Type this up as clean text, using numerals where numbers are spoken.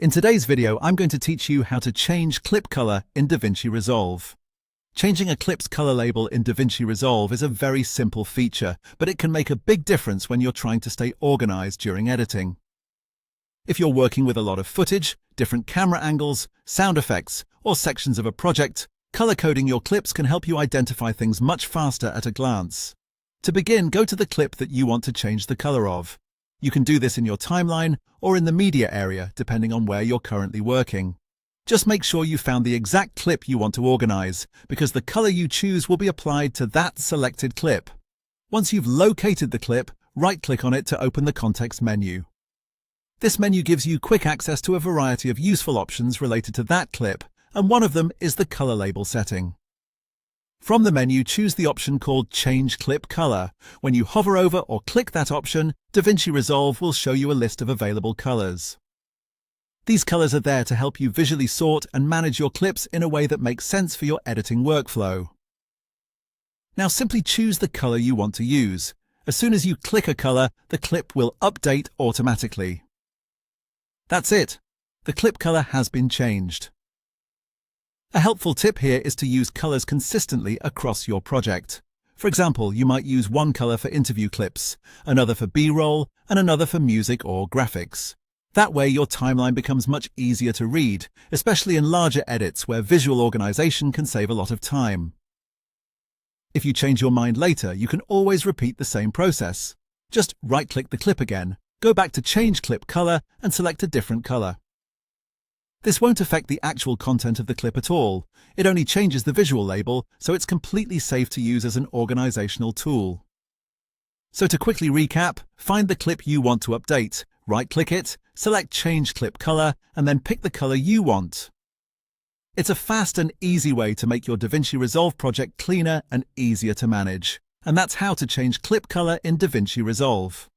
In today's video, I'm going to teach you how to change clip color in DaVinci Resolve. Changing a clip's color label in DaVinci Resolve is a very simple feature, but it can make a big difference when you're trying to stay organized during editing. If you're working with a lot of footage, different camera angles, sound effects, or sections of a project, color coding your clips can help you identify things much faster at a glance. To begin, go to the clip that you want to change the color of. You can do this in your timeline or in the media area, depending on where you're currently working. Just make sure you found the exact clip you want to organize, because the color you choose will be applied to that selected clip. Once you've located the clip, right-click on it to open the context menu. This menu gives you quick access to a variety of useful options related to that clip, and one of them is the color label setting. From the menu, choose the option called Change Clip Color. When you hover over or click that option, DaVinci Resolve will show you a list of available colors. These colors are there to help you visually sort and manage your clips in a way that makes sense for your editing workflow. Now simply choose the color you want to use. As soon as you click a color, the clip will update automatically. That's it. The clip color has been changed. A helpful tip here is to use colors consistently across your project. For example, you might use one color for interview clips, another for B-roll, and another for music or graphics. That way your timeline becomes much easier to read, especially in larger edits where visual organization can save a lot of time. If you change your mind later, you can always repeat the same process. Just right-click the clip again, go back to Change Clip Color, and select a different color. This won't affect the actual content of the clip at all. It only changes the visual label, so it's completely safe to use as an organizational tool. So to quickly recap, find the clip you want to update, right-click it, select Change Clip Color, and then pick the color you want. It's a fast and easy way to make your DaVinci Resolve project cleaner and easier to manage. And that's how to change clip color in DaVinci Resolve.